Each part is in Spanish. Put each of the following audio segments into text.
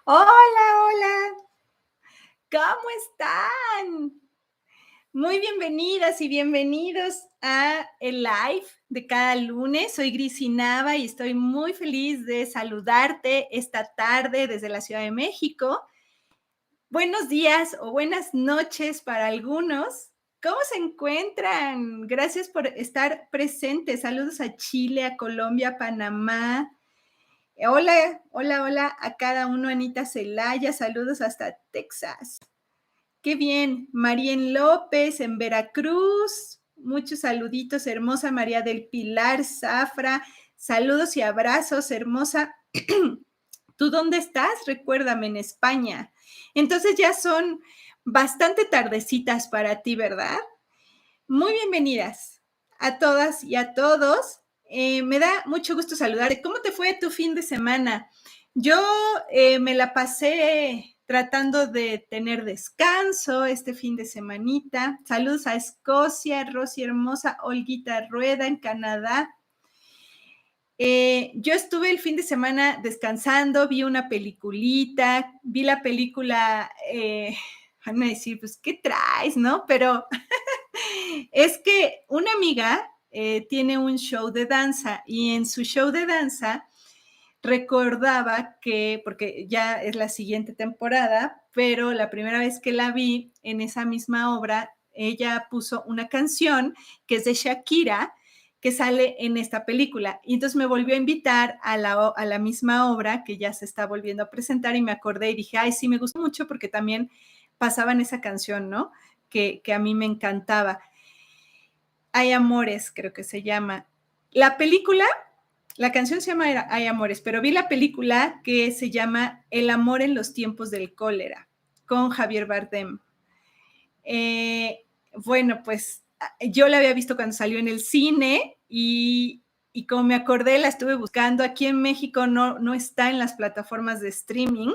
Hola, hola, ¿cómo están? Muy bienvenidas y bienvenidos a el live de cada lunes. Soy Grisi Nava y estoy muy feliz de saludarte esta tarde desde la Ciudad de México. Buenos días o buenas noches para algunos. ¿Cómo se encuentran? Gracias por estar presentes. Saludos a Chile, a Colombia, a Panamá. Hola, hola, hola a cada uno, Anita Celaya, saludos hasta Texas. Qué bien, Marien López en Veracruz, muchos saluditos, hermosa María del Pilar Zafra, saludos y abrazos, hermosa. ¿Tú dónde estás? Recuérdame, en España. Entonces ya son bastante tardecitas para ti, ¿verdad? Muy bienvenidas a todas y a todos. Me da mucho gusto saludarte. ¿Cómo te fue tu fin de semana? Yo me la pasé tratando de tener descanso este fin de semanita. Saludos a Escocia, Rosy hermosa, Olguita Rueda en Canadá. Yo estuve el fin de semana descansando, vi una peliculita, vi la película, van a decir, pues, ¿qué traes, no? Pero es que una amiga tiene un show de danza y en su show de danza recordaba que, porque ya es la siguiente temporada, pero la primera vez que la vi en esa misma obra, ella puso una canción que es de Shakira, que sale en esta película. Y entonces me volvió a invitar a la misma obra que ya se está volviendo a presentar y me acordé y dije, ay, sí, me gustó mucho porque también pasaban esa canción, ¿no? Que a mí me encantaba. Hay Amores, creo que se llama. La película, la canción se llama Hay Amores, pero vi la película que se llama El amor en los tiempos del cólera, con Javier Bardem. Bueno, pues yo la había visto cuando salió en el cine y como me acordé, la estuve buscando. Aquí en México no está en las plataformas de streaming,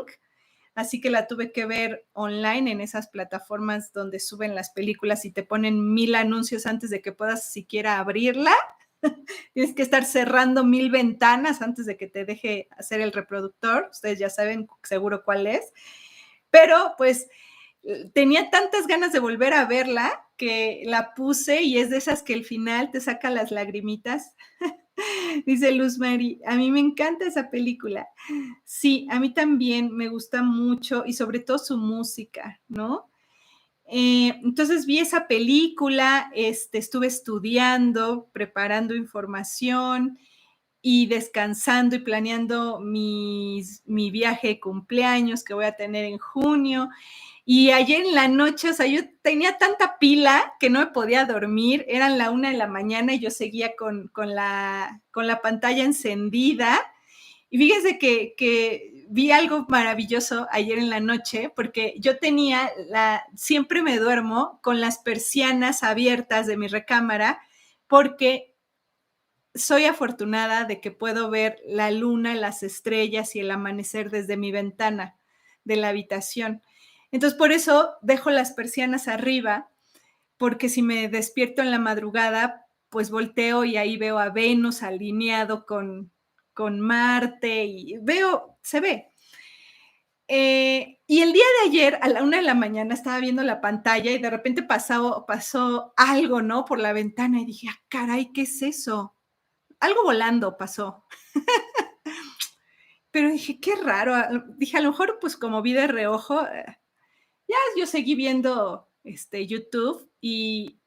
así que la tuve que ver online en esas plataformas donde suben las películas y te ponen 1000 anuncios antes de que puedas siquiera abrirla. Tienes que estar cerrando 1000 ventanas antes de que te deje hacer el reproductor. Ustedes ya saben seguro cuál es. Pero pues tenía tantas ganas de volver a verla que la puse y es de esas que al final te saca las lagrimitas. Dice Luz Mary, a mí me encanta esa película. Sí, a mí también me gusta mucho y sobre todo su música, ¿no? Entonces vi esa película, estuve estudiando, preparando información y descansando y planeando mi viaje de cumpleaños que voy a tener en junio. Y ayer en la noche, o sea, yo tenía tanta pila que no me podía dormir, eran la 1 de la mañana y yo seguía con la pantalla encendida. Y fíjense que vi algo maravilloso ayer en la noche, porque yo siempre me duermo con las persianas abiertas de mi recámara, porque soy afortunada de que puedo ver la luna, las estrellas y el amanecer desde mi ventana de la habitación. Entonces, por eso dejo las persianas arriba, porque si me despierto en la madrugada, pues volteo y ahí veo a Venus alineado con Marte y se ve. Y el día de ayer, a la 1 de la mañana, estaba viendo la pantalla y de repente pasó algo, ¿no? Por la ventana y dije, ah, caray, ¿qué es eso? Algo volando pasó. Pero dije, qué raro. Dije, a lo mejor, pues como vi de reojo, ya yo seguí viendo YouTube y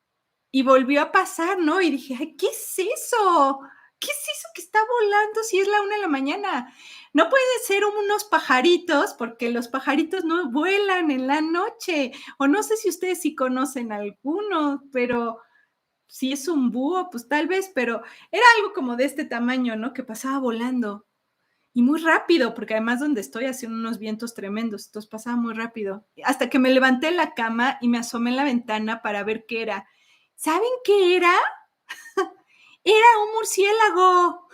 volvió a pasar, ¿no? Y dije, ay, ¿qué es eso? ¿Qué es eso que está volando si es la 1 de la mañana? No puede ser unos pajaritos, porque los pajaritos no vuelan en la noche. O no sé si ustedes sí conocen alguno, pero si es un búho, pues tal vez, pero era algo como de este tamaño, ¿no? Que pasaba volando. Y muy rápido, porque además donde estoy hacían unos vientos tremendos, entonces pasaba muy rápido. Hasta que me levanté de la cama y me asomé en la ventana para ver qué era. ¿Saben qué era? Era un murciélago.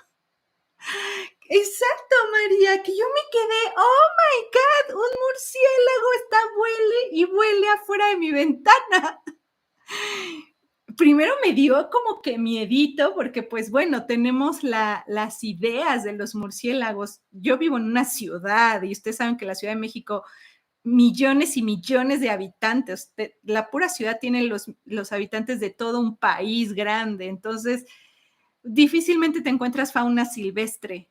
Exacto, María, que yo me quedé, oh my God, un murciélago está vuele y vuele afuera de mi ventana. primero me dio como que miedito, porque pues bueno, tenemos las ideas de los murciélagos. Yo vivo en una ciudad y ustedes saben que la Ciudad de México, millones y millones de habitantes. La pura ciudad tiene los habitantes de todo un país grande, entonces difícilmente te encuentras fauna silvestre.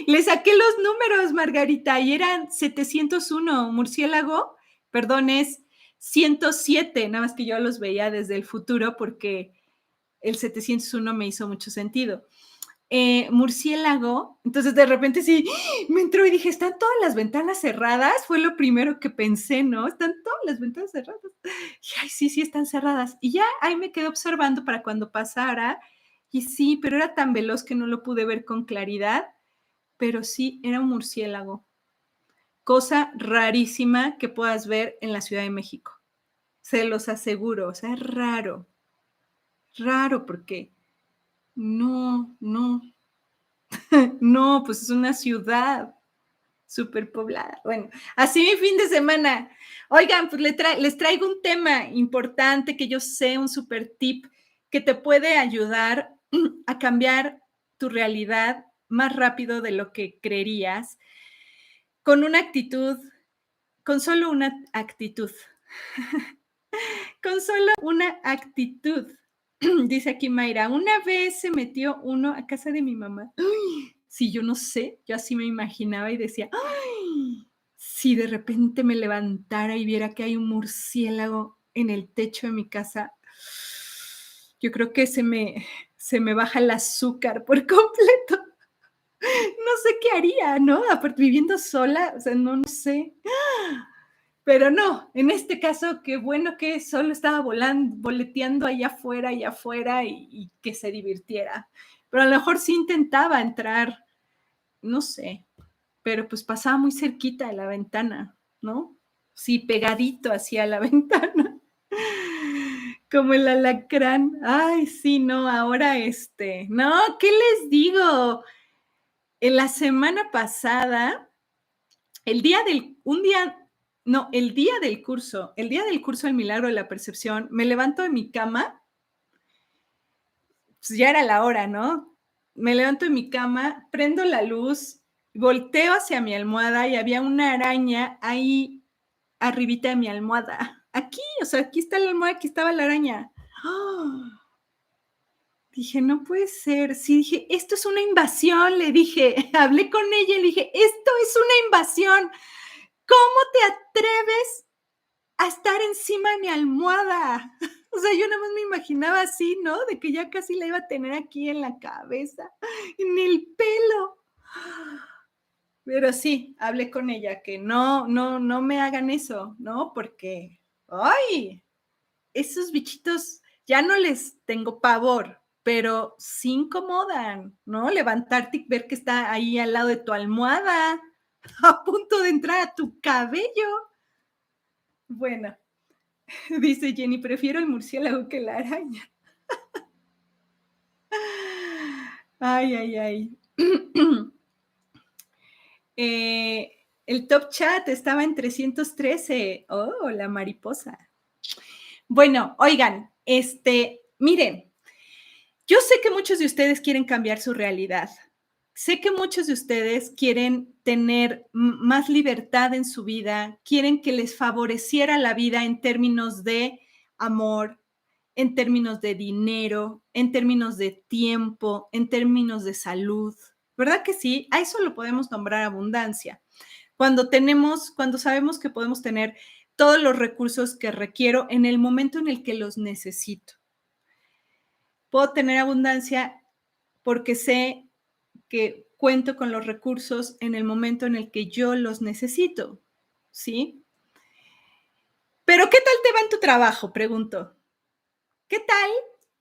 Le saqué los números, Margarita, y eran 701 murciélago, perdón, es 107, nada más que yo los veía desde el futuro porque el 701 me hizo mucho sentido. Murciélago, entonces de repente sí, me entró y dije, ¿están todas las ventanas cerradas? Fue lo primero que pensé, ¿no? Están todas las ventanas cerradas. Y, ay, sí, sí, están cerradas. Y ya ahí me quedé observando para cuando pasara. Y sí, pero era tan veloz que no lo pude ver con claridad, pero sí, era un murciélago. Cosa rarísima que puedas ver en la Ciudad de México. Se los aseguro, o sea, es raro. Raro porque no, no, no, pues es una ciudad superpoblada. Bueno, así mi fin de semana. Oigan, pues les traigo un tema importante que yo sé, un super tip que te puede ayudar a cambiar tu realidad más rápido de lo que creerías, con una actitud, con solo una actitud, con solo una actitud. Dice aquí Mayra, una vez se metió uno a casa de mi mamá. ¡Ay! Si yo no sé, yo así me imaginaba y decía, ¡ay! Si de repente me levantara y viera que hay un murciélago en el techo de mi casa, yo creo que se me baja el azúcar por completo. No sé qué haría, ¿no? Aparte, viviendo sola, o sea, no, no sé. Pero no, en este caso, qué bueno que solo estaba volando, boleteando allá afuera y que se divirtiera. Pero a lo mejor sí intentaba entrar, no sé, pero pues pasaba muy cerquita de la ventana, ¿no? Sí, pegadito hacia la ventana, como el alacrán. Ay, sí, no, ahora no, ¿qué les digo? En la semana pasada, el día del curso del milagro de la percepción, me levanto de mi cama, pues ya era la hora, ¿no? Me levanto de mi cama, prendo la luz, volteo hacia mi almohada y había una araña ahí arribita de mi almohada. Aquí, o sea, aquí está la almohada, aquí estaba la araña. ¡Oh! Dije, no puede ser. Sí, dije, esto es una invasión, le dije, hablé con ella y le dije, esto es una invasión. ¿Cómo te atreves a estar encima de mi almohada? O sea, yo nada más me imaginaba así, ¿no? De que ya casi la iba a tener aquí en la cabeza, en el pelo. Pero sí, hablé con ella que no me hagan eso, ¿no? Porque, ay, esos bichitos ya no les tengo pavor, pero sí incomodan, ¿no? Levantarte y ver que está ahí al lado de tu almohada, a punto de entrar a tu cabello. Bueno, dice Jenny, prefiero el murciélago que la araña. Ay, ay, ay. El top chat estaba en 313. Oh, la mariposa. Bueno, oigan, miren, yo sé que muchos de ustedes quieren cambiar su realidad. Sé que muchos de ustedes quieren tener más libertad en su vida, quieren que les favoreciera la vida en términos de amor, en términos de dinero, en términos de tiempo, en términos de salud. ¿Verdad que sí? A eso lo podemos nombrar abundancia. Cuando sabemos que podemos tener todos los recursos que requiero en el momento en el que los necesito. Puedo tener abundancia porque sé que cuento con los recursos en el momento en el que yo los necesito, ¿sí? Pero ¿qué tal te va en tu trabajo? Pregunto. ¿Qué tal?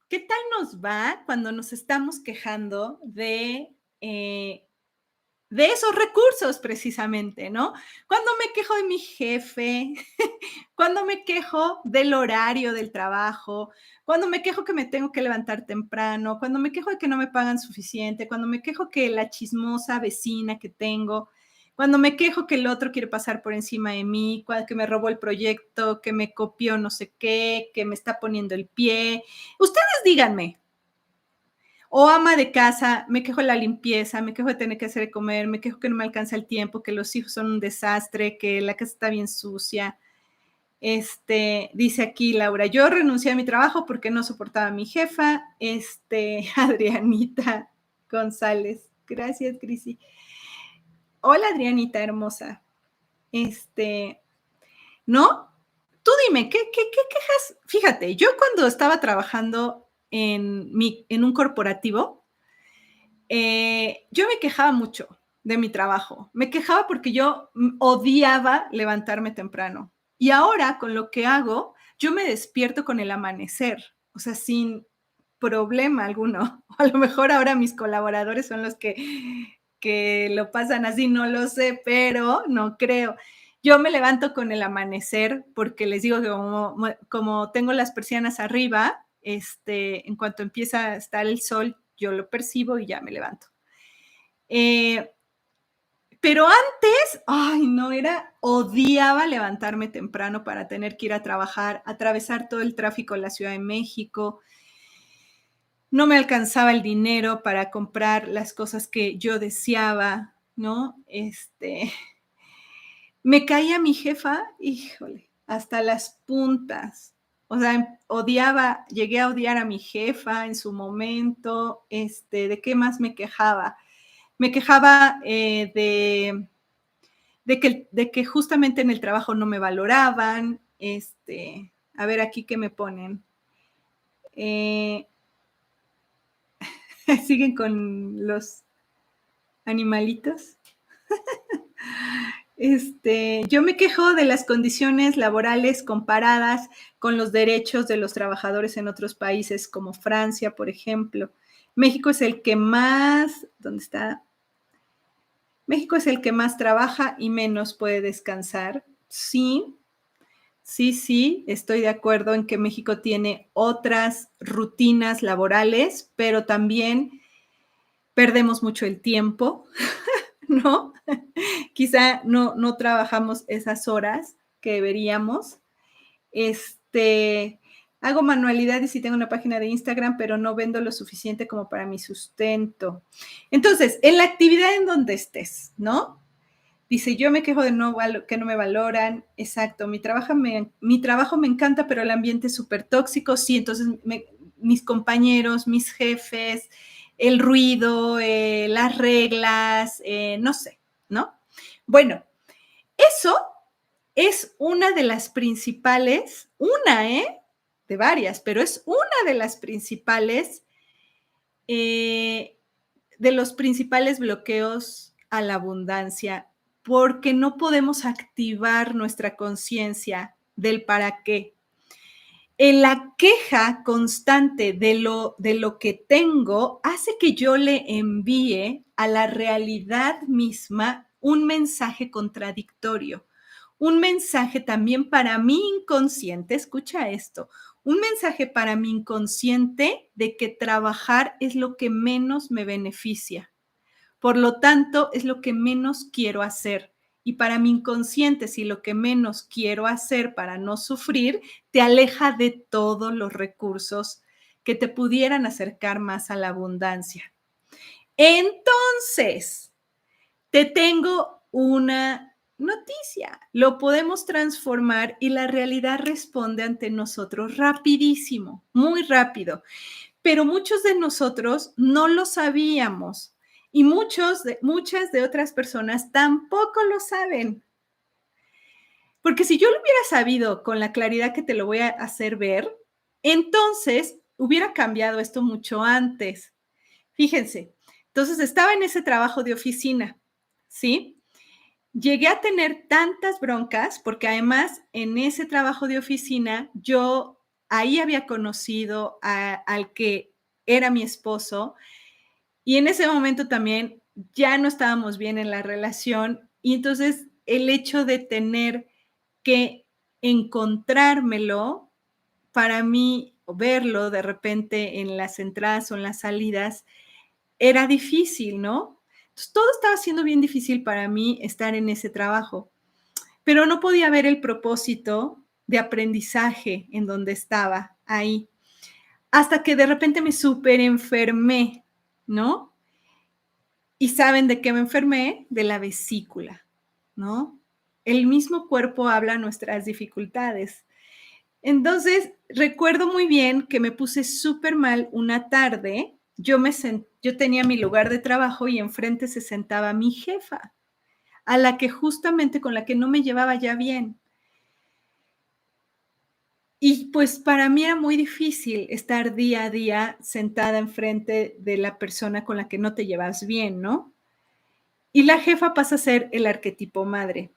¿Qué tal nos va cuando nos estamos quejando de esos recursos precisamente, ¿no? Cuando me quejo de mi jefe, cuando me quejo del horario del trabajo, cuando me quejo que me tengo que levantar temprano, cuando me quejo de que no me pagan suficiente, cuando me quejo que la chismosa vecina que tengo, Cuando me quejo que el otro quiere pasar por encima de mí, que me robó el proyecto, que me copió no sé qué, que me está poniendo el pie. Ustedes díganme. O ama de casa, me quejo de la limpieza, me quejo de tener que hacer de comer, me quejo que no me alcanza el tiempo, que los hijos son un desastre, que la casa está bien sucia. Dice aquí Laura, yo renuncié a mi trabajo porque no soportaba a mi jefa. Adrianita González, gracias, Crisi. Hola, Adrianita hermosa. ¿No? Tú dime, ¿qué quejas? Fíjate, yo cuando estaba trabajando en un corporativo, yo me quejaba mucho de mi trabajo. Me quejaba porque yo odiaba levantarme temprano. Y ahora, con lo que hago, yo me despierto con el amanecer, o sea, sin problema alguno. A lo mejor ahora mis colaboradores son los que lo pasan así, no lo sé, pero no creo. Yo me levanto con el amanecer porque les digo que como tengo las persianas arriba, en cuanto empieza a estar el sol, yo lo percibo y ya me levanto. Pero antes, ay, no, odiaba levantarme temprano para tener que ir a trabajar, atravesar todo el tráfico en la Ciudad de México. No me alcanzaba el dinero para comprar las cosas que yo deseaba, ¿no? Me caía mi jefa, híjole, hasta las puntas. O sea, llegué a odiar a mi jefa en su momento. ¿De qué más me quejaba? Me quejaba de que justamente en el trabajo no me valoraban. A ver aquí qué me ponen. Siguen con los animalitos. Yo me quejo de las condiciones laborales comparadas con los derechos de los trabajadores en otros países como Francia, por ejemplo. México es el que más, ¿dónde está? México es el que más trabaja y menos puede descansar. Sí, estoy de acuerdo en que México tiene otras rutinas laborales, pero también perdemos mucho el tiempo, ¿no? Quizá no trabajamos esas horas que deberíamos. Hago manualidades y tengo una página de Instagram, pero no vendo lo suficiente como para mi sustento. Entonces, en la actividad en donde estés, ¿no? Dice, yo me quejo de que no me valoran. Exacto, mi trabajo me encanta, pero el ambiente es súper tóxico. Sí, entonces mis compañeros, mis jefes, el ruido, las reglas, no sé, ¿no? Bueno, eso es una de las principales, de varias, pero es una de las principales, de los principales bloqueos a la abundancia, porque no podemos activar nuestra conciencia del para qué. En la queja constante de lo que tengo hace que yo le envíe a la realidad misma un mensaje contradictorio, un mensaje también para mi inconsciente, escucha esto, un mensaje para mi inconsciente de que trabajar es lo que menos me beneficia. Por lo tanto, es lo que menos quiero hacer. Y para mi inconsciente, si lo que menos quiero hacer para no sufrir, te aleja de todos los recursos que te pudieran acercar más a la abundancia. Entonces, te tengo una noticia. Lo podemos transformar y la realidad responde ante nosotros rapidísimo, muy rápido. Pero muchos de nosotros no lo sabíamos y muchas de otras personas tampoco lo saben. Porque si yo lo hubiera sabido con la claridad que te lo voy a hacer ver, entonces hubiera cambiado esto mucho antes. Fíjense, entonces estaba en ese trabajo de oficina, ¿sí? Llegué a tener tantas broncas porque además en ese trabajo de oficina yo ahí había conocido al que era mi esposo y en ese momento también ya no estábamos bien en la relación y entonces el hecho de tener que encontrármelo para mí, verlo de repente en las entradas o en las salidas, era difícil, ¿no? Entonces, todo estaba siendo bien difícil para mí estar en ese trabajo, pero no podía ver el propósito de aprendizaje en donde estaba ahí. Hasta que de repente me súper enfermé, ¿no? ¿Y saben de qué me enfermé? De la vesícula, ¿no? El mismo cuerpo habla nuestras dificultades. Entonces, recuerdo muy bien que me puse súper mal una tarde. Yo tenía mi lugar de trabajo y enfrente se sentaba mi jefa, a la que justamente con la que no me llevaba ya bien. Y pues para mí era muy difícil estar día a día sentada enfrente de la persona con la que no te llevas bien, ¿no? Y la jefa pasa a ser el arquetipo madre.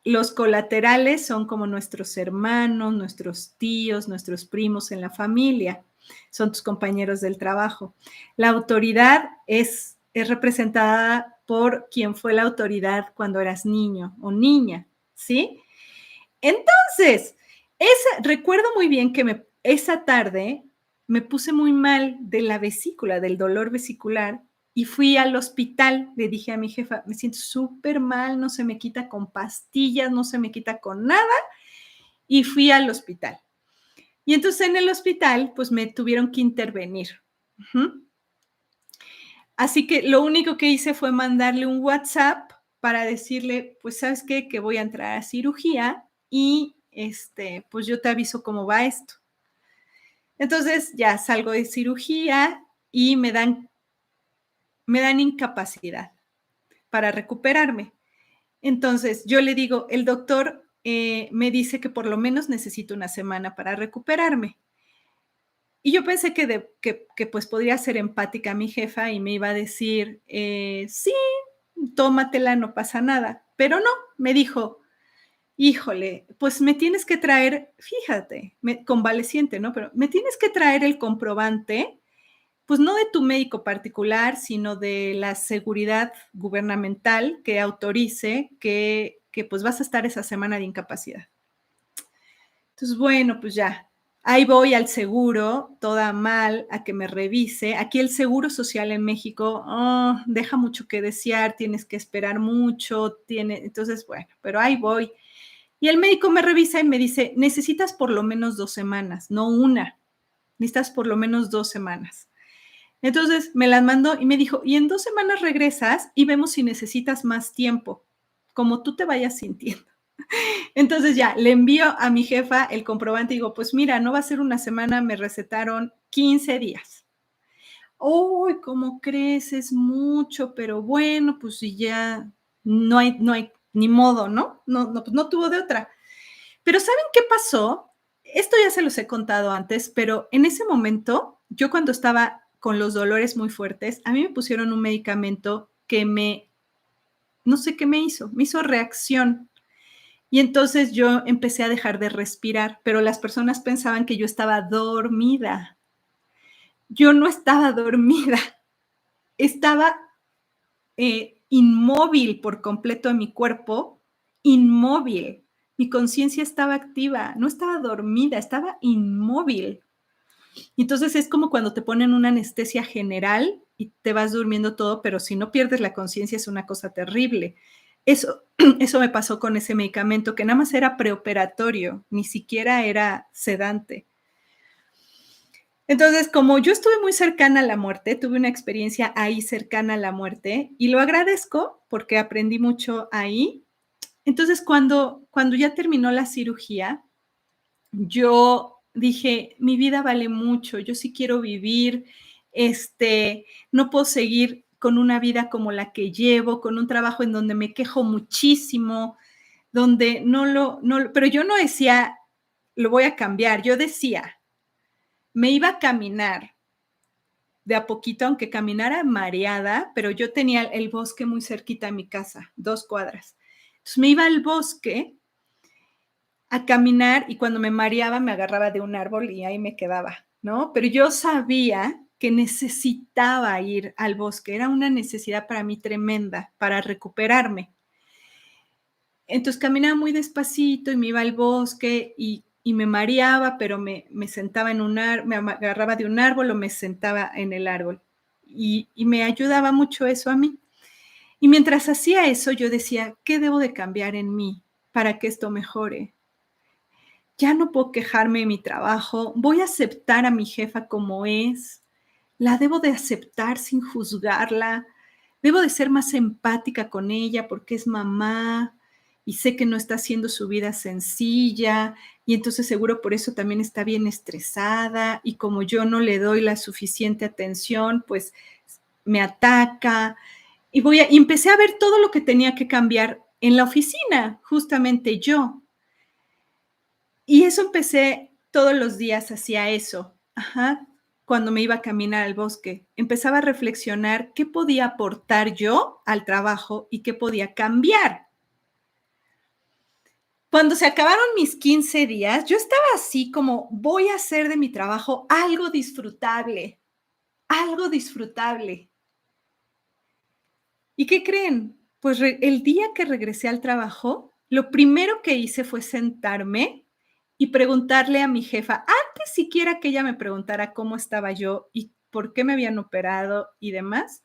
Los colaterales son como nuestros hermanos, nuestros tíos, nuestros primos en la familia, son tus compañeros del trabajo. La autoridad es representada por quien fue la autoridad cuando eras niño o niña, ¿sí? Entonces, recuerdo muy bien que esa tarde me puse muy mal de la vesícula, del dolor vesicular, y fui al hospital. Le dije a mi jefa, me siento súper mal, no se me quita con pastillas, no se me quita con nada, y fui al hospital. Y entonces en el hospital, pues me tuvieron que intervenir. Uh-huh. Así que lo único que hice fue mandarle un WhatsApp para decirle, pues, ¿sabes qué? Que voy a entrar a cirugía y pues yo te aviso cómo va esto. Entonces ya salgo de cirugía y me dan incapacidad para recuperarme. Entonces yo le digo, el doctor me dice que por lo menos necesito una semana para recuperarme. Y yo pensé que pues podría ser empática a mi jefa y me iba a decir, sí, tómatela, no pasa nada. Pero no, me dijo, híjole, pues me tienes que traer, fíjate, convaleciente, ¿no? Pero me tienes que traer el comprobante, pues no de tu médico particular, sino de la seguridad gubernamental que autorice que pues vas a estar esa semana de incapacidad. Entonces, bueno, pues ya, ahí voy al seguro, toda mal, a que me revise. Aquí el Seguro Social en México deja mucho que desear, tienes que esperar mucho, entonces, bueno, pero ahí voy. Y el médico me revisa y me dice, necesitas por lo menos 2 semanas, no una, necesitas por lo menos 2 semanas. Entonces me las mandó y me dijo, y en 2 semanas regresas y vemos si necesitas más tiempo, como tú te vayas sintiendo. Entonces ya, le envío a mi jefa el comprobante y digo, pues mira, no va a ser una semana, me recetaron 15 días. Uy, ¿cómo crees? Es mucho, pero bueno, pues si ya no hay ni modo, ¿no? No, pues no tuvo de otra. Pero ¿saben qué pasó? Esto ya se los he contado antes, pero en ese momento, yo cuando estaba con los dolores muy fuertes, a mí me pusieron un medicamento que no sé qué me hizo reacción. Y entonces yo empecé a dejar de respirar, pero las personas pensaban que yo estaba dormida. Yo no estaba dormida, estaba inmóvil por completo en mi cuerpo, inmóvil. Mi conciencia estaba activa, no estaba dormida, estaba inmóvil. Entonces es como cuando te ponen una anestesia general y te vas durmiendo todo, pero si no pierdes la conciencia es una cosa terrible. Eso me pasó con ese medicamento que nada más era preoperatorio, ni siquiera era sedante. Entonces, como yo estuve muy cercana a la muerte, tuve una experiencia ahí cercana a la muerte y lo agradezco porque aprendí mucho ahí. Entonces, cuando ya terminó la cirugía, yo dije, mi vida vale mucho, yo sí quiero vivir, no puedo seguir con una vida como la que llevo, con un trabajo en donde me quejo muchísimo, donde pero yo no decía, lo voy a cambiar, yo decía, me iba a caminar de a poquito, aunque caminara mareada, pero yo tenía el bosque muy cerquita de mi casa, 2 cuadras. Entonces me iba al bosque a caminar y cuando me mareaba me agarraba de un árbol y ahí me quedaba, ¿no? Pero yo sabía que necesitaba ir al bosque, era una necesidad para mí tremenda, para recuperarme. Entonces caminaba muy despacito y me iba al bosque y me mareaba, pero me sentaba me agarraba de un árbol o me sentaba en el árbol. y me ayudaba mucho eso a mí. Y mientras hacía eso, yo decía, ¿qué debo de cambiar en mí para que esto mejore? Ya no puedo quejarme de mi trabajo, voy a aceptar a mi jefa como es, la debo de aceptar sin juzgarla, debo de ser más empática con ella porque es mamá y sé que no está haciendo su vida sencilla y entonces seguro por eso también está bien estresada y como yo no le doy la suficiente atención, pues me ataca y empecé a ver todo lo que tenía que cambiar en la oficina, justamente yo. Y eso empecé todos los días hacía eso. Ajá. Cuando me iba a caminar al bosque, empezaba a reflexionar qué podía aportar yo al trabajo y qué podía cambiar. Cuando se acabaron mis 15 días, yo estaba así como voy a hacer de mi trabajo algo disfrutable, algo disfrutable. ¿Y qué creen? Pues el día que regresé al trabajo, lo primero que hice fue sentarme y preguntarle a mi jefa, antes siquiera que ella me preguntara cómo estaba yo y por qué me habían operado y demás,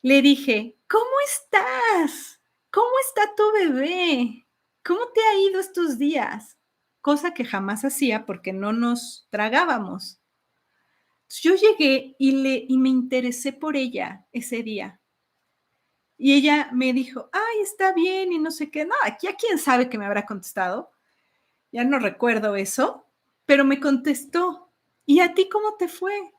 le dije, ¿cómo estás? ¿Cómo está tu bebé? ¿Cómo te ha ido estos días? Cosa que jamás hacía porque no nos tragábamos. Yo llegué y me interesé por ella ese día. Y ella me dijo, ay, está bien y no sé qué. No, aquí a quién sabe que me habrá contestado. Ya no recuerdo eso, pero me contestó. ¿Y a ti cómo te fue?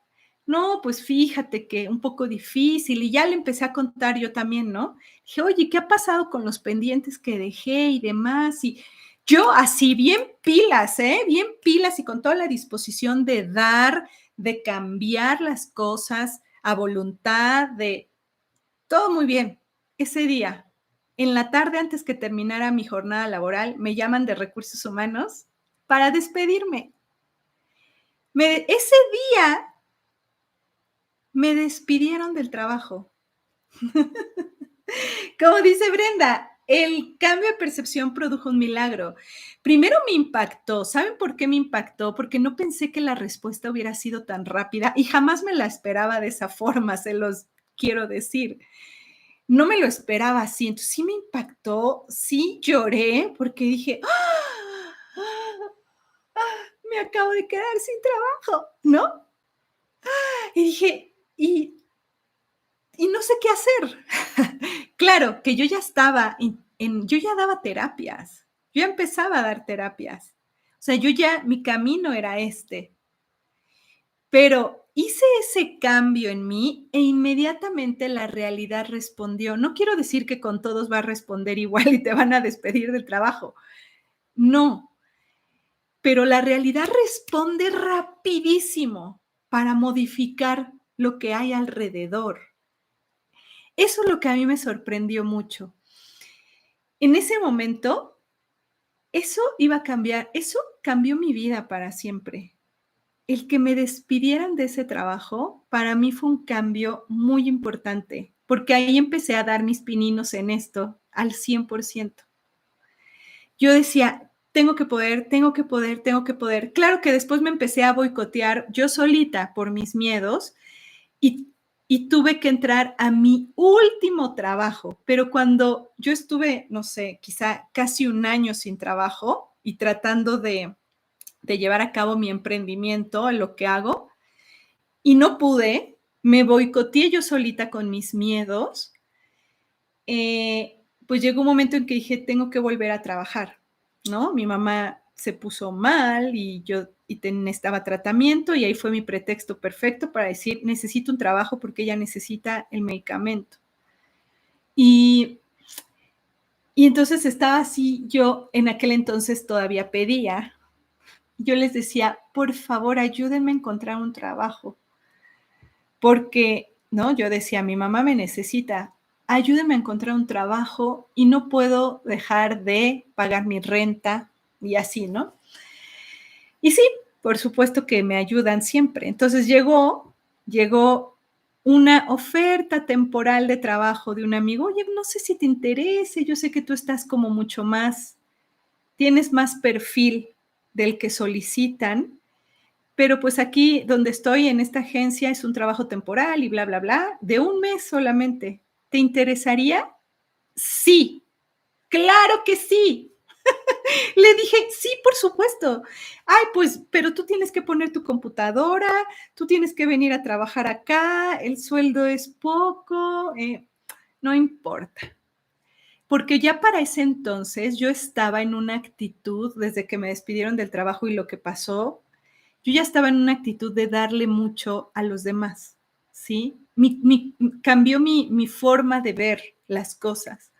No, pues fíjate que un poco difícil y ya le empecé a contar yo también, ¿no? Dije, oye, ¿qué ha pasado con los pendientes que dejé y demás? Y yo así, bien pilas, ¿eh? Bien pilas y con toda la disposición de dar, de cambiar las cosas a voluntad, de todo muy bien. Ese día, en la tarde, antes que terminara mi jornada laboral, me llaman de Recursos Humanos para despedirme. Ese día me despidieron del trabajo. Como dice Brenda, el cambio de percepción produjo un milagro. Primero me impactó. ¿Saben por qué me impactó? Porque no pensé que la respuesta hubiera sido tan rápida y jamás me la esperaba de esa forma, se los quiero decir. No me lo esperaba así, entonces sí me impactó, sí lloré porque dije, me acabo de quedar sin trabajo, ¿no? Y dije, y no sé qué hacer. Claro, que yo ya estaba, yo ya daba terapias, yo ya empezaba a dar terapias. O sea, mi camino era este, pero hice ese cambio en mí e inmediatamente la realidad respondió. No quiero decir que con todos va a responder igual y te van a despedir del trabajo. No, pero la realidad responde rapidísimo para modificar lo que hay alrededor. Eso es lo que a mí me sorprendió mucho. En ese momento, eso iba a cambiar, eso cambió mi vida para siempre. El que me despidieran de ese trabajo, para mí fue un cambio muy importante, porque ahí empecé a dar mis pininos en esto al 100%. Yo decía, tengo que poder, tengo que poder, tengo que poder. Claro que después me empecé a boicotear yo solita por mis miedos y, y tuve que entrar a mi último trabajo, pero cuando yo estuve, no sé, quizá casi un año sin trabajo y tratando de llevar a cabo mi emprendimiento, lo que hago, y no pude, me boicoteé yo solita con mis miedos, pues llegó un momento en que dije, tengo que volver a trabajar, ¿no? Mi mamá se puso mal y yo necesitaba tratamiento y ahí fue mi pretexto perfecto para decir, necesito un trabajo porque ella necesita el medicamento. Y, y entonces estaba así, yo en aquel entonces todavía pedía, yo les decía, por favor, ayúdenme a encontrar un trabajo, porque, ¿no? Yo decía, mi mamá me necesita, ayúdenme a encontrar un trabajo y no puedo dejar de pagar mi renta y así, ¿no? Y sí, por supuesto que me ayudan siempre. Entonces llegó una oferta temporal de trabajo de un amigo, oye, no sé si te interese, yo sé que tú estás como mucho más, tienes más perfil del que solicitan, pero pues aquí donde estoy en esta agencia es un trabajo temporal y bla, bla, bla, de un mes solamente. ¿Te interesaría? Sí, claro que sí. Le dije, sí, por supuesto. Ay, pues, pero tú tienes que poner tu computadora, tú tienes que venir a trabajar acá, el sueldo es poco, no importa. Porque ya para ese entonces yo estaba en una actitud, desde que me despidieron del trabajo y lo que pasó, yo ya estaba en una actitud de darle mucho a los demás, ¿sí? Cambió mi forma de ver las cosas.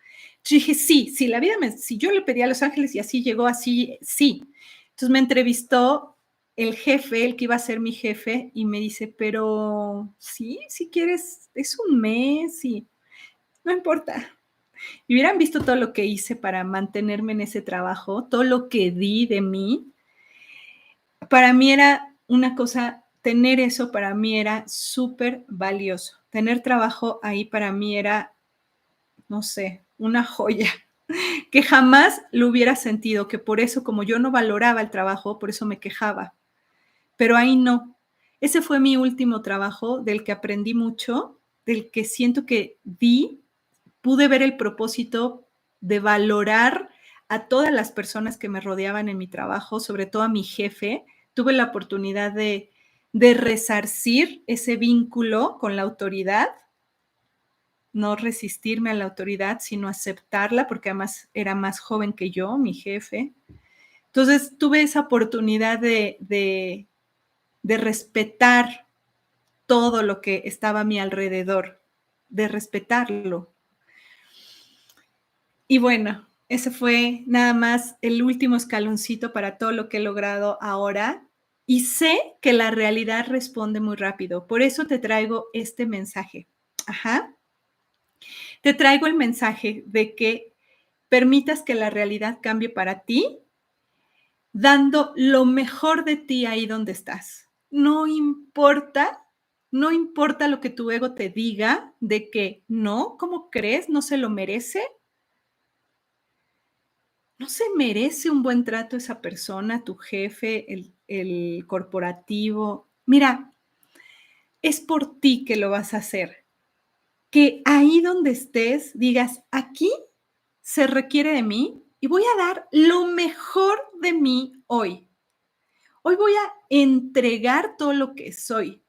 Yo dije, sí, sí, si yo le pedí a Los Ángeles y así llegó, así, sí. Entonces me entrevistó el jefe, el que iba a ser mi jefe, y me dice, pero sí, si quieres, es un mes y no importa. Y hubieran visto todo lo que hice para mantenerme en ese trabajo, todo lo que di de mí. Para mí era una cosa, tener eso para mí era súper valioso. Tener trabajo ahí para mí era, no sé, una joya que jamás lo hubiera sentido, que por eso, como yo no valoraba el trabajo, por eso me quejaba. Pero ahí no. Ese fue mi último trabajo del que aprendí mucho, del que siento que pude ver el propósito de valorar a todas las personas que me rodeaban en mi trabajo, sobre todo a mi jefe. Tuve la oportunidad de resarcir ese vínculo con la autoridad, no resistirme a la autoridad, sino aceptarla, porque además era más joven que yo, mi jefe. Entonces tuve esa oportunidad de respetar todo lo que estaba a mi alrededor, de respetarlo. Y bueno, ese fue nada más el último escaloncito para todo lo que he logrado ahora. Y sé que la realidad responde muy rápido. Por eso te traigo este mensaje. Ajá. Te traigo el mensaje de que permitas que la realidad cambie para ti, dando lo mejor de ti ahí donde estás. No importa, no importa lo que tu ego te diga de que no, ¿cómo crees? ¿No se lo merece? ¿No se merece un buen trato esa persona, tu jefe, el corporativo? Mira, es por ti que lo vas a hacer. Que ahí donde estés digas, aquí se requiere de mí y voy a dar lo mejor de mí hoy. Hoy voy a entregar todo lo que soy.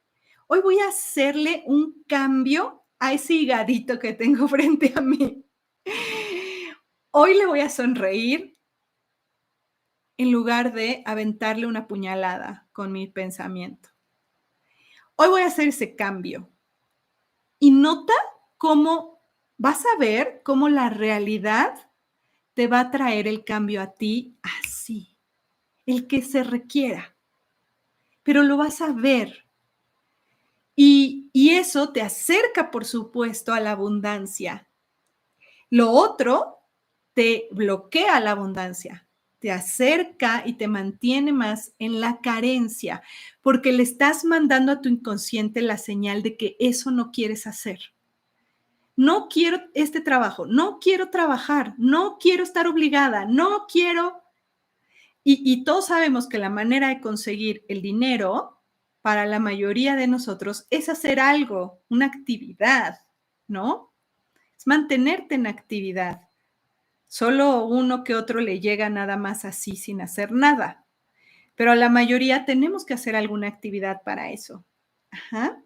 Hoy voy a hacerle un cambio a ese higadito que tengo frente a mí. Hoy le voy a sonreír en lugar de aventarle una puñalada con mi pensamiento. Hoy voy a hacer ese cambio. Y nota cómo vas a ver cómo la realidad te va a traer el cambio a ti así, el que se requiera. Pero lo vas a ver. Y eso te acerca, por supuesto, a la abundancia. Lo otro te bloquea la abundancia, te acerca y te mantiene más en la carencia, porque le estás mandando a tu inconsciente la señal de que eso no quieres hacer. No quiero este trabajo, no quiero trabajar, no quiero estar obligada, no quiero. Y todos sabemos que la manera de conseguir el dinero para la mayoría de nosotros es hacer algo, una actividad, ¿no? Es mantenerte en actividad. Solo uno que otro le llega nada más así sin hacer nada, pero a la mayoría tenemos que hacer alguna actividad para eso. Ajá.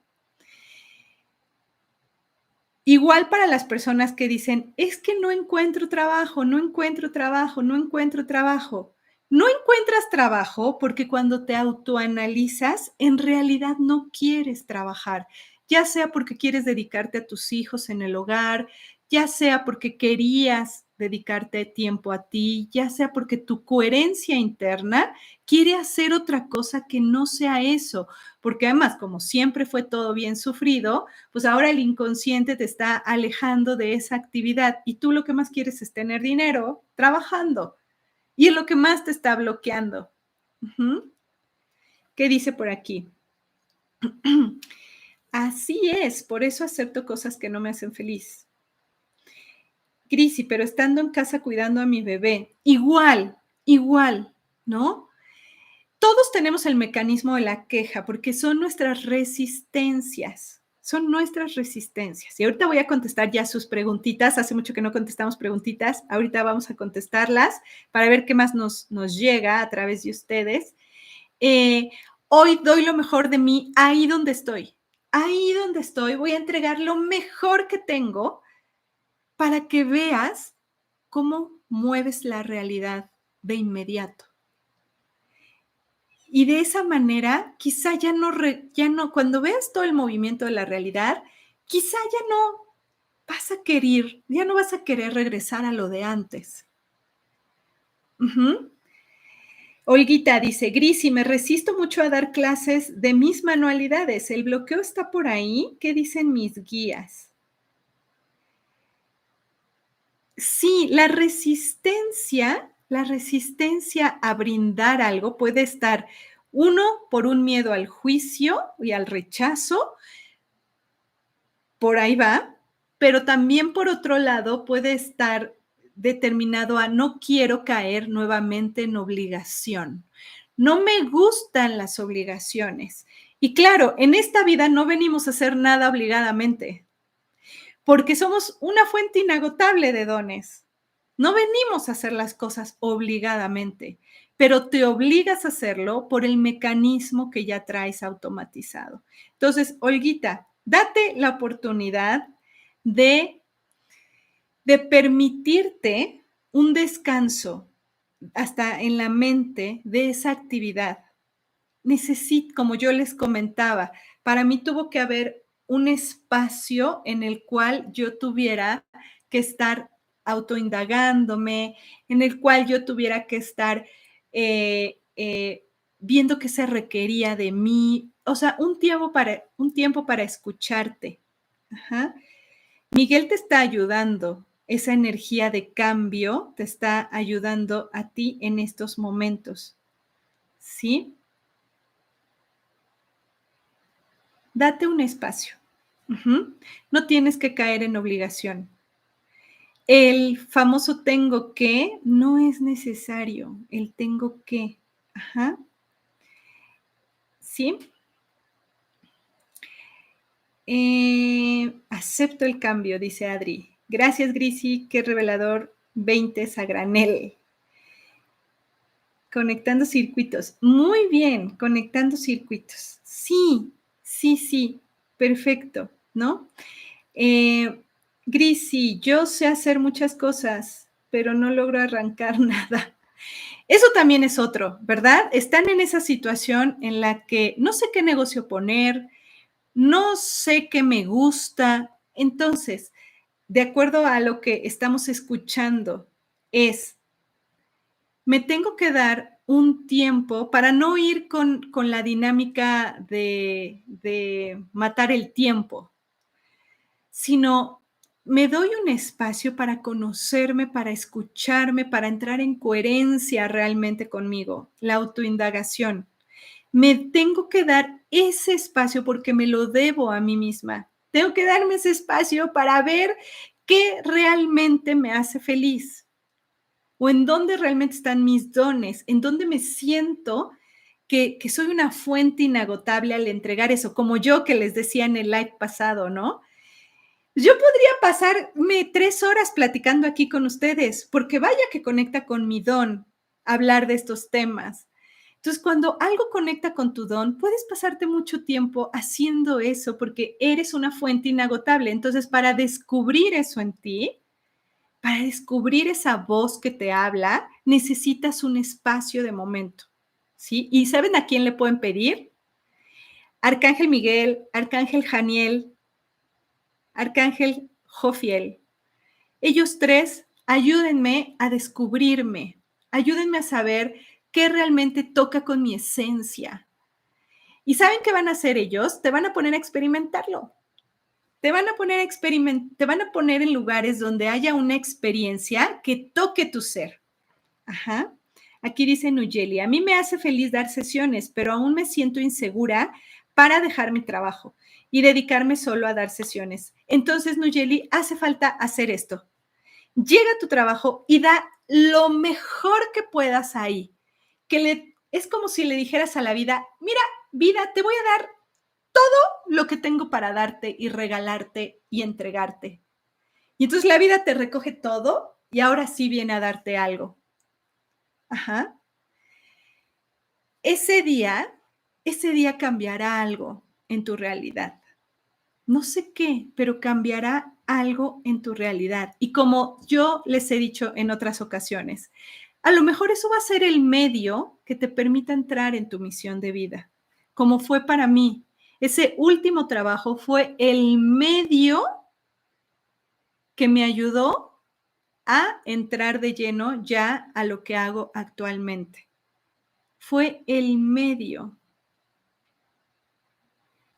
Igual para las personas que dicen, es que no encuentro trabajo, no encuentro trabajo, no encuentro trabajo. No encuentras trabajo porque cuando te autoanalizas, en realidad no quieres trabajar, ya sea porque quieres dedicarte a tus hijos en el hogar, ya sea porque querías dedicarte tiempo a ti, ya sea porque tu coherencia interna quiere hacer otra cosa que no sea eso, porque además, como siempre fue todo bien sufrido, pues ahora el inconsciente te está alejando de esa actividad y tú lo que más quieres es tener dinero trabajando y es lo que más te está bloqueando. Ujú. ¿Qué dice por aquí? Así es, por eso acepto cosas que no me hacen feliz. Grisi, pero estando en casa cuidando a mi bebé, igual, ¿no? todos tenemos el mecanismo de la queja porque son nuestras resistencias. Son nuestras resistencias. Y ahorita voy a contestar ya sus preguntitas. Hace mucho que no contestamos preguntitas. Ahorita vamos a contestarlas para ver qué más nos llega a través de ustedes. Hoy doy lo mejor de mí ahí donde estoy. Ahí donde estoy voy a entregar lo mejor que tengo para que veas cómo mueves la realidad de inmediato. Y de esa manera, quizá ya no, cuando veas todo el movimiento de la realidad, quizá ya no ya no vas a querer regresar a lo de antes. Olguita dice, Grisi, me resisto mucho a dar clases de mis manualidades. ¿El bloqueo está por ahí? ¿Qué dicen mis guías? Sí, la resistencia a brindar algo puede estar, uno, por un miedo al juicio y al rechazo, por ahí va, pero también por otro lado puede estar determinado a no quiero caer nuevamente en obligación. No me gustan las obligaciones. Y claro, en esta vida no venimos a hacer nada obligadamente, porque somos una fuente inagotable de dones. No venimos a hacer las cosas obligadamente, pero te obligas a hacerlo por el mecanismo que ya traes automatizado. Entonces, Olguita, date la oportunidad de permitirte un descanso hasta en la mente de esa actividad. Como yo les comentaba, para mí tuvo que haber un espacio en el cual yo tuviera que estar autoindagándome, en el cual yo tuviera que estar viendo qué se requería de mí, o sea, un tiempo para escucharte. Ajá. Miguel te está ayudando, esa energía de cambio te está ayudando a ti en estos momentos, ¿sí? Date un espacio. No tienes que caer en obligación. El famoso tengo que no es necesario, el tengo que. Ajá. ¿Sí? Acepto el cambio, dice Adri. Gracias, Grisi, qué revelador. 20 a granel. Conectando circuitos. Muy bien, conectando circuitos. Sí, sí, sí, perfecto, ¿no? Grisi, yo sé hacer muchas cosas, pero no logro arrancar nada. Eso también es otro, ¿verdad? Están en esa situación en la que no sé qué negocio poner, no sé qué me gusta. Entonces, de acuerdo a lo que estamos escuchando, me tengo que dar un tiempo para no ir con la dinámica de matar el tiempo, sino me doy un espacio para conocerme, para escucharme, para entrar en coherencia realmente conmigo, la autoindagación. Me tengo que dar ese espacio porque me lo debo a mí misma. Tengo que darme ese espacio para ver qué realmente me hace feliz o en dónde realmente están mis dones, en dónde me siento que soy una fuente inagotable al entregar eso, como yo que les decía en el live pasado, ¿no? Yo podría pasarme 3 horas platicando aquí con ustedes, porque vaya que conecta con mi don hablar de estos temas. Entonces, cuando algo conecta con tu don, puedes pasarte mucho tiempo haciendo eso porque eres una fuente inagotable. Entonces, para descubrir eso en ti, para descubrir esa voz que te habla, necesitas un espacio de momento, ¿sí? ¿Y saben a quién le pueden pedir? Arcángel Miguel, Arcángel Janiel, Arcángel Jofiel. Ellos 3, ayúdenme a descubrirme, ayúdenme a saber qué realmente toca con mi esencia. ¿Y saben qué van a hacer ellos? Te van a poner a experimentarlo. Te van a poner en lugares donde haya una experiencia que toque tu ser. Ajá. Aquí dice Nuyeli, a mí me hace feliz dar sesiones, pero aún me siento insegura para dejar mi trabajo y dedicarme solo a dar sesiones. Entonces, Nuyeli, hace falta hacer esto. Llega a tu trabajo y da lo mejor que puedas ahí. Que es como si le dijeras a la vida, mira, vida, te voy a dar todo lo que tengo para darte y regalarte y entregarte. Y entonces la vida te recoge todo y ahora sí viene a darte algo. Ajá. Ese día, ese día cambiará algo en tu realidad. No sé qué, pero cambiará algo en tu realidad. Y como yo les he dicho en otras ocasiones, a lo mejor eso va a ser el medio que te permita entrar en tu misión de vida, como fue para mí. Ese último trabajo fue el medio que me ayudó a entrar de lleno ya a lo que hago actualmente. Fue el medio.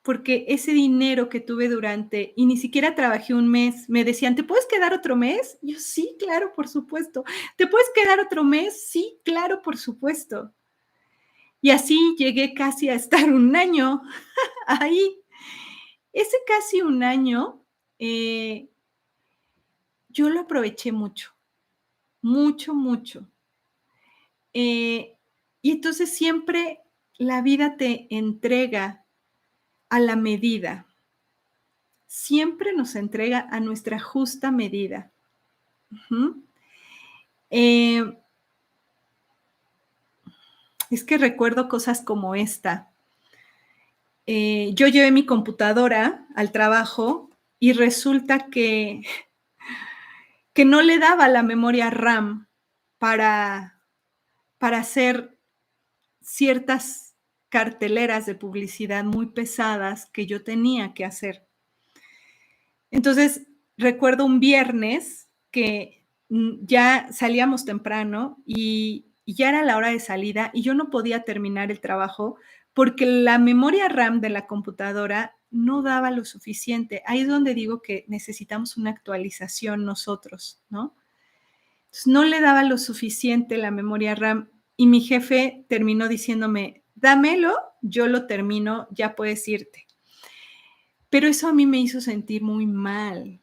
Porque ese dinero que tuve durante, y ni siquiera trabajé un mes, me decían, ¿te puedes quedar otro mes? Yo, sí, claro, por supuesto. ¿Te puedes quedar otro mes? Sí, claro, por supuesto. Y así llegué casi a estar un año ahí. Ese casi un año, eh, yo lo aproveché mucho, mucho, mucho. Y entonces siempre la vida te entrega a la medida. Siempre nos entrega a nuestra justa medida. Ujú. Eh, es que recuerdo cosas como esta. Yo llevé mi computadora al trabajo y resulta que no le daba la memoria RAM para, para hacer ciertas carteleras de publicidad muy pesadas que yo tenía que hacer. Entonces, recuerdo un viernes que ya salíamos temprano y ya era la hora de salida y yo no podía terminar el trabajo porque la memoria RAM de la computadora no daba lo suficiente. Ahí es donde digo que necesitamos una actualización nosotros, ¿no? Entonces, no le daba lo suficiente la memoria RAM y mi jefe terminó diciéndome, dámelo, yo lo termino, ya puedes irte. Pero eso a mí me hizo sentir muy mal,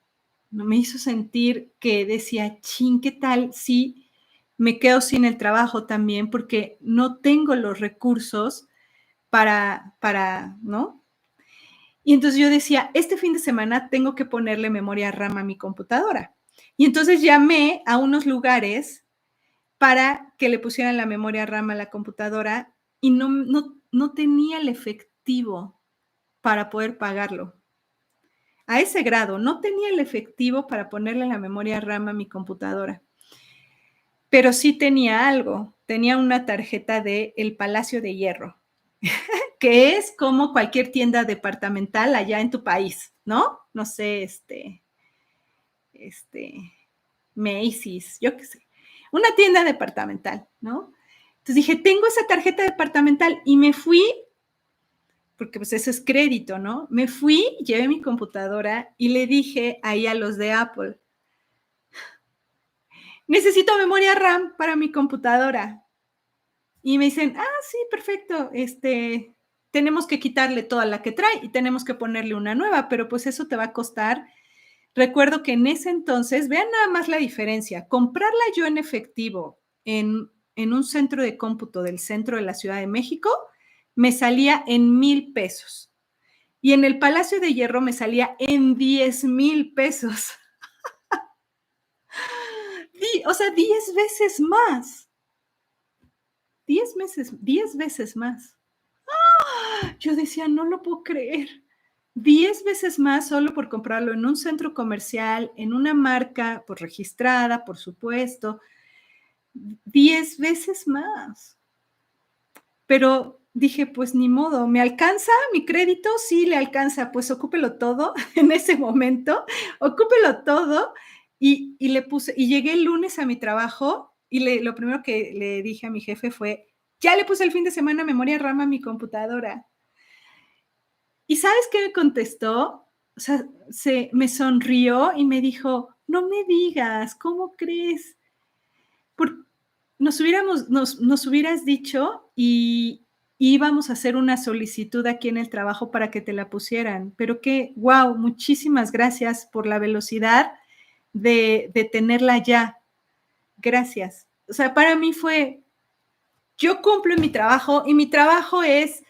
¿no? Me hizo sentir que decía, chin, ¿qué tal si me quedo sin el trabajo también? Porque no tengo los recursos ¿no? Y entonces yo decía, este fin de semana tengo que ponerle memoria RAM a mi computadora. Y entonces llamé a unos lugares para que le pusieran la memoria RAM a la computadora y no tenía el efectivo para poder pagarlo. A ese grado, no tenía el efectivo para ponerle la memoria RAM a mi computadora. Pero sí tenía algo, tenía una tarjeta de El Palacio de Hierro, que es como cualquier tienda departamental allá en tu país, ¿no? No sé, Macy's, yo qué sé, una tienda departamental, ¿no? Entonces dije, tengo esa tarjeta departamental y me fui, porque pues eso es crédito, ¿no? Me fui, llevé mi computadora y le dije ahí a los de Apple, necesito memoria RAM para mi computadora. Y me dicen, sí, perfecto, tenemos que quitarle toda la que trae y tenemos que ponerle una nueva, pero pues eso te va a costar. Recuerdo que en ese entonces, vean nada más la diferencia, comprarla yo en efectivo en un centro de cómputo del centro de la Ciudad de México, me salía en 1,000 pesos. Y en el Palacio de Hierro me salía en 10,000 pesos. O sea, 10 veces más. 10 veces más. Yo decía, no lo puedo creer. 10 veces más solo por comprarlo en un centro comercial, en una marca pues, registrada, por supuesto. 10 veces más. Pero dije, pues ni modo, ¿me alcanza mi crédito? Sí, le alcanza, pues ocúpelo todo en ese momento, ocúpelo todo. Y le puse, y llegué el lunes a mi trabajo y lo primero que le dije a mi jefe fue, ya le puse el fin de semana memoria RAM a mi computadora. ¿Y sabes qué me contestó? O sea, me sonrió y me dijo, no me digas, ¿cómo crees? Nos hubieras dicho y íbamos a hacer una solicitud aquí en el trabajo para que te la pusieran. Pero que, wow, muchísimas gracias por la velocidad de tenerla ya. Gracias. O sea, para mí yo cumplo en mi trabajo y mi trabajo es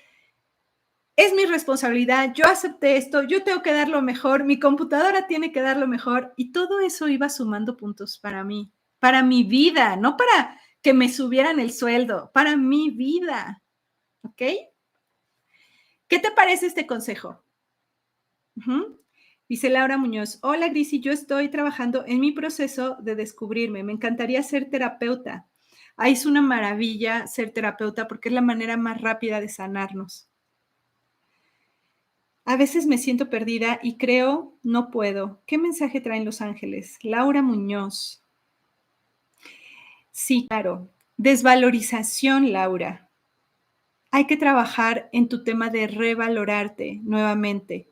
mi responsabilidad, yo acepté esto, yo tengo que dar lo mejor, mi computadora tiene que dar lo mejor y todo eso iba sumando puntos para mí, para mi vida, no para que me subieran el sueldo, para mi vida, ¿ok? ¿Qué te parece este consejo? Dice Laura Muñoz, hola Grisi, yo estoy trabajando en mi proceso de descubrirme, me encantaría ser terapeuta. Ahí es una maravilla ser terapeuta porque es la manera más rápida de sanarnos. A veces me siento perdida y creo no puedo. ¿Qué mensaje traen los ángeles? Laura Muñoz. Sí, claro. Desvalorización, Laura. Hay que trabajar en tu tema de revalorarte nuevamente.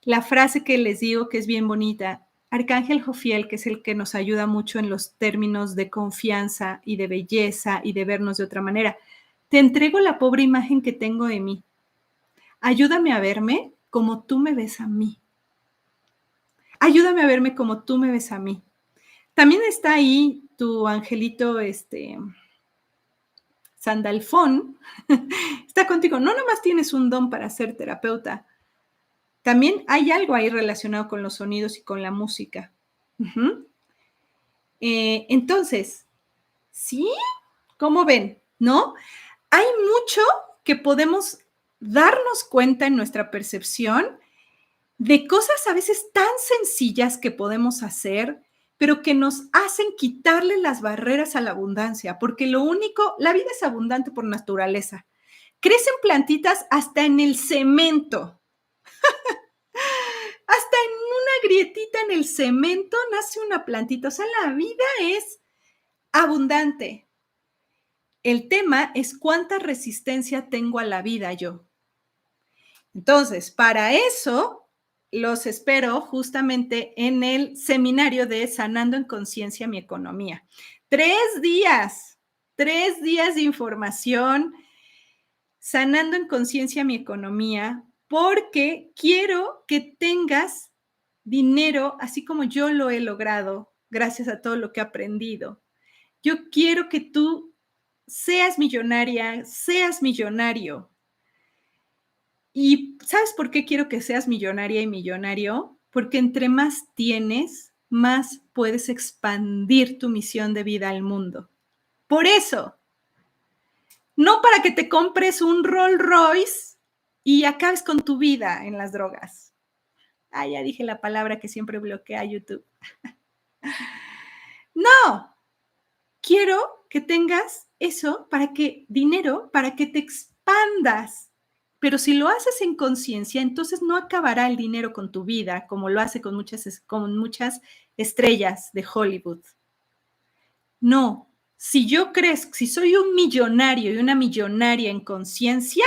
La frase que les digo que es bien bonita, Arcángel Jofiel, que es el que nos ayuda mucho en los términos de confianza y de belleza y de vernos de otra manera. Te entrego la pobre imagen que tengo de mí. Ayúdame a verme como tú me ves a mí. Ayúdame a verme como tú me ves a mí. También está ahí tu angelito, Sandalfón, está contigo. No nomás tienes un don para ser terapeuta, también hay algo ahí relacionado con los sonidos y con la música. Entonces, ¿sí? ¿Cómo ven? ¿No? Hay mucho que podemos darnos cuenta en nuestra percepción de cosas a veces tan sencillas que podemos hacer, pero que nos hacen quitarle las barreras a la abundancia, porque la vida es abundante por naturaleza. Crecen plantitas hasta en el cemento. Hasta en una grietita en el cemento nace una plantita. O sea, la vida es abundante. El tema es cuánta resistencia tengo a la vida yo. Entonces, para eso, los espero justamente en el seminario de Sanando en Conciencia mi Economía. 3 días, 3 días de información, Sanando en Conciencia mi Economía, porque quiero que tengas dinero, así como yo lo he logrado, gracias a todo lo que he aprendido. Yo quiero que tú seas millonaria, seas millonario. ¿Y sabes por qué quiero que seas millonaria y millonario? Porque entre más tienes, más puedes expandir tu misión de vida al mundo. Por eso, no para que te compres un Rolls Royce y acabes con tu vida en las drogas. Ah, ya dije la palabra que siempre bloquea YouTube. No, quiero que tengas eso dinero para que te expandas. Pero si lo haces en conciencia, entonces no acabará el dinero con tu vida, como lo hace con muchas estrellas de Hollywood. No, si soy un millonario y una millonaria en conciencia,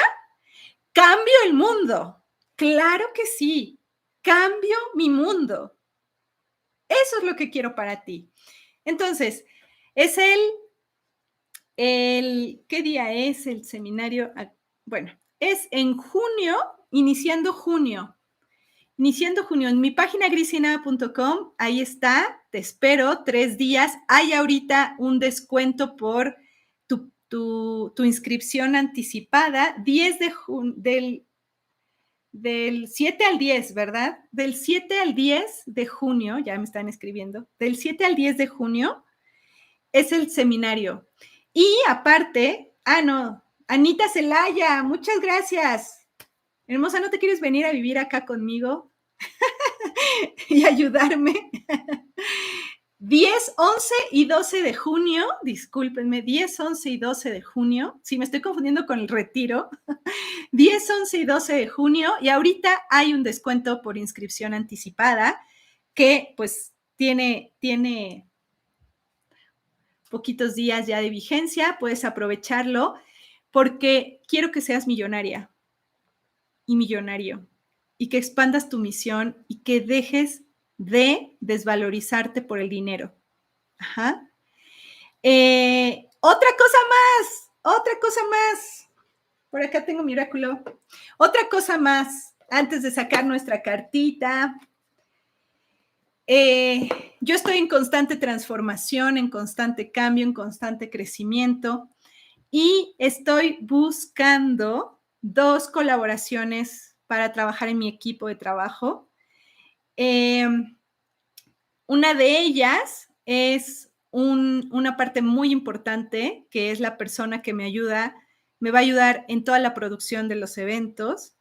cambio el mundo. Claro que sí, cambio mi mundo. Eso es lo que quiero para ti. Entonces, es ¿qué día es el seminario? Bueno, es en junio, iniciando junio. En mi página grisinada.com, ahí está, te espero 3 días. Hay ahorita un descuento por tu inscripción anticipada, del 7 al 10, ¿verdad? Del 7 al 10 de junio, ya me están escribiendo, del 7 al 10 de junio es el seminario. Y aparte, no, Anita Celaya, muchas gracias. Hermosa, ¿no te quieres venir a vivir acá conmigo y ayudarme? 10, 11 y 12 de junio, discúlpenme, 10, 11 y 12 de junio, si me estoy confundiendo con el retiro, 10, 11 y 12 de junio, y ahorita hay un descuento por inscripción anticipada que pues tiene poquitos días ya de vigencia, puedes aprovecharlo porque quiero que seas millonaria y millonario y que expandas tu misión y que dejes de desvalorizarte por el dinero. Ajá. Otra cosa más. Por acá tengo mi oráculo. Otra cosa más, antes de sacar nuestra cartita. Yo estoy en constante transformación, en constante cambio, en constante crecimiento. y estoy buscando 2 colaboraciones para trabajar en mi equipo de trabajo. Una de ellas es una parte muy importante, que es la persona que me va a ayudar en toda la producción de los eventos.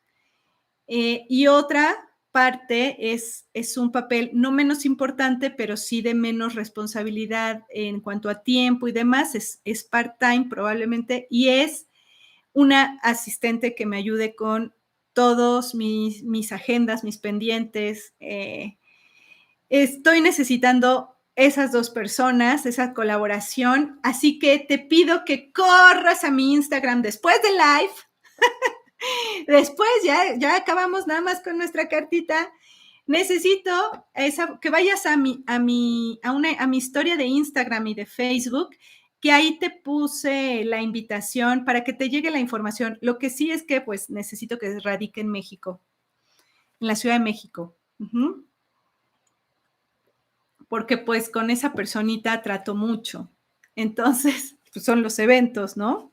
Y otra parte es un papel no menos importante, pero sí de menos responsabilidad en cuanto a tiempo y demás. Es part-time probablemente y es una asistente que me ayude con todos mis agendas, mis pendientes. Estoy necesitando esas 2 personas, esa colaboración, así que te pido que corras a mi Instagram después del live. Después ya acabamos nada más con nuestra cartita. Necesito que vayas a mi historia de Instagram y de Facebook, que ahí te puse la invitación para que te llegue la información. Lo que sí es que pues necesito que radique en México, en la Ciudad de México. Porque pues con esa personita trato mucho. Entonces, pues son los eventos, ¿no?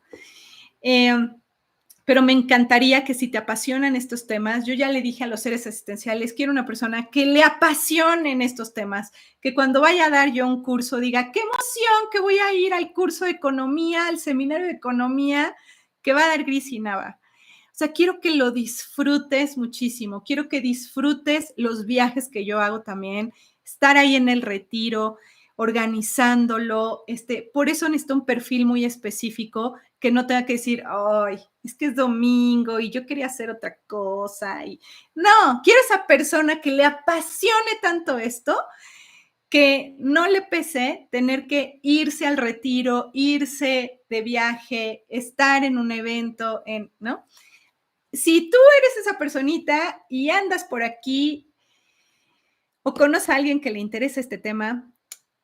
Pero me encantaría que si te apasionan estos temas, yo ya le dije a los seres asistenciales, quiero una persona que le apasionen estos temas, que cuando vaya a dar yo un curso diga, qué emoción que voy a ir al curso de economía, al seminario de economía que va a dar Gris y Nava. O sea, quiero que lo disfrutes muchísimo, quiero que disfrutes los viajes que yo hago también, estar ahí en el retiro, organizándolo, por eso necesito un perfil muy específico que no tenga que decir, ay, es que es domingo y yo quería hacer otra cosa. No, quiero esa persona que le apasione tanto esto que no le pese tener que irse al retiro, irse de viaje, estar en un evento, ¿no? Si tú eres esa personita y andas por aquí o conoces a alguien que le interese este tema,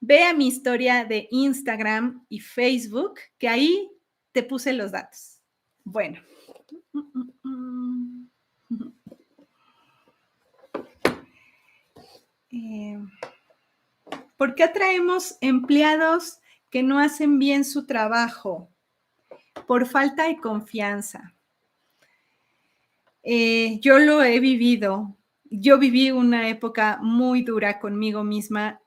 ve a mi historia de Instagram y Facebook, que ahí te puse los datos. Bueno. ¿Por qué atraemos empleados que no hacen bien su trabajo? Por falta de confianza. Yo lo he vivido. Yo viví una época muy dura conmigo misma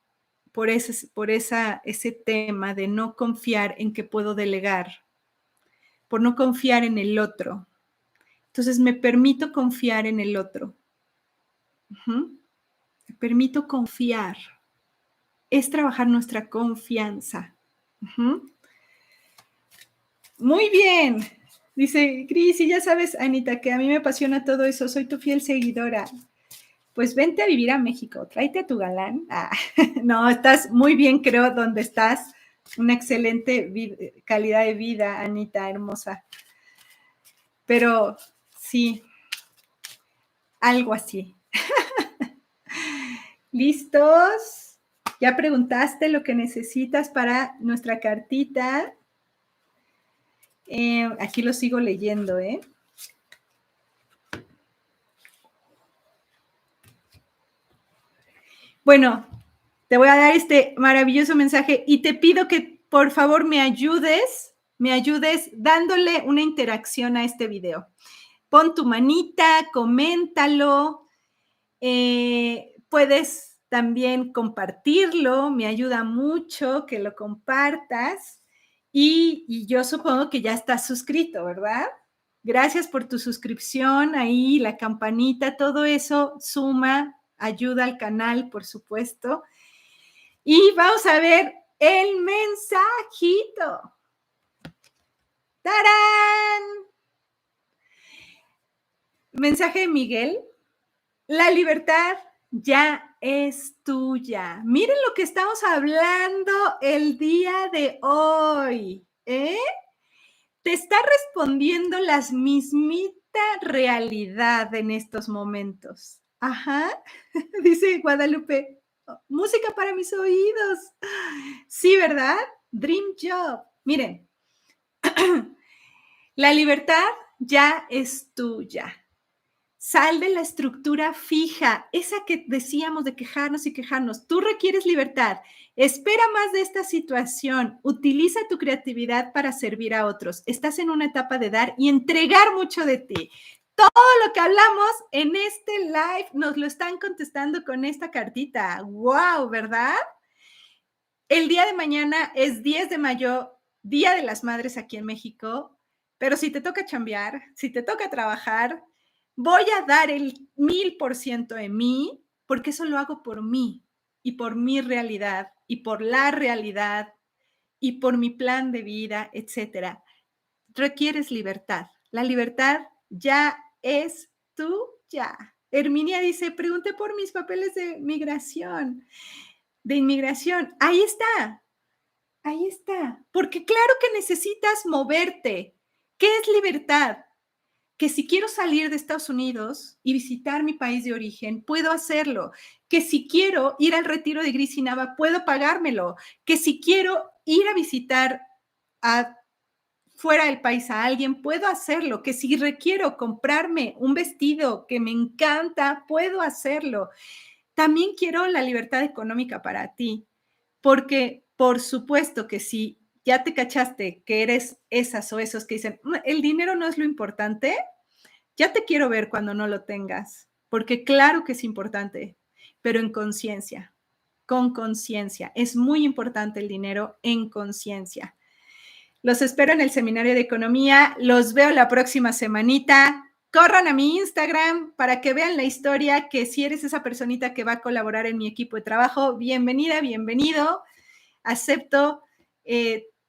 por ese tema de no confiar en que puedo delegar, por no confiar en el otro. Entonces me permito confiar en el otro. Me permito confiar. Es trabajar nuestra confianza. Muy bien. Dice Gris, y ya sabes, Anita, que a mí me apasiona todo eso. Soy tu fiel seguidora. Pues vente a vivir a México, tráete a tu galán. No, estás muy bien, creo, donde estás. Una excelente calidad de vida, Anita, hermosa. Pero sí, algo así. ¿Listos? ¿Ya preguntaste lo que necesitas para nuestra cartita? Aquí lo sigo leyendo, ¿eh? Bueno, te voy a dar este maravilloso mensaje y te pido que por favor me ayudes dándole una interacción a este video. Pon tu manita, coméntalo, puedes también compartirlo, me ayuda mucho que lo compartas y yo supongo que ya estás suscrito, ¿verdad? Gracias por tu suscripción, ahí la campanita, todo eso suma, ayuda al canal, por supuesto. Y vamos a ver el mensajito. ¡Tarán! Mensaje de Miguel. La libertad ya es tuya. Miren lo que estamos hablando el día de hoy, ¿eh? Te está respondiendo las mismita realidad en estos momentos. Ajá, dice Guadalupe, música para mis oídos. Sí, ¿verdad? Dream Job. Miren, la libertad ya es tuya. Sal de la estructura fija, esa que decíamos de quejarnos y quejarnos. Tú requieres libertad. Espera más de esta situación. Utiliza tu creatividad para servir a otros. Estás en una etapa de dar y entregar mucho de ti. Todo lo que hablamos en este live nos lo están contestando con esta cartita. ¡Wow! ¿Verdad? El día de mañana es 10 de mayo, Día de las Madres aquí en México, pero si te toca chambear, si te toca trabajar, voy a dar el 1000% de mí, porque eso lo hago por mí y por mi realidad y por la realidad y por mi plan de vida, etcétera. Requieres libertad. La libertad ya es tuya. Herminia dice, pregunté por mis papeles de migración, de inmigración. Ahí está. Ahí está. Porque claro que necesitas moverte. ¿Qué es libertad? Que si quiero salir de Estados Unidos y visitar mi país de origen, puedo hacerlo. Que si quiero ir al retiro de Gris y Nava, puedo pagármelo. Que si quiero ir a visitar fuera del país a alguien, puedo hacerlo. Que si requiero comprarme un vestido que me encanta, puedo hacerlo. También quiero la libertad económica para ti, porque por supuesto que si ya te cachaste que eres esas o esos que dicen, el dinero no es lo importante, ya te quiero ver cuando no lo tengas, porque claro que es importante, pero en conciencia, con conciencia. Es muy importante el dinero en conciencia. Los espero en el seminario de economía. Los veo la próxima semanita. Corran a mi Instagram para que vean la historia, que si eres esa personita que va a colaborar en mi equipo de trabajo, bienvenida, bienvenido. Acepto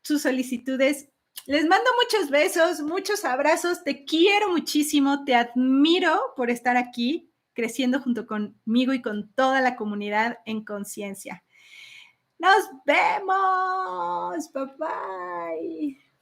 sus solicitudes. Les mando muchos besos, muchos abrazos. Te quiero muchísimo. Te admiro por estar aquí, creciendo junto conmigo y con toda la comunidad en conciencia. Nos vemos. Bye bye.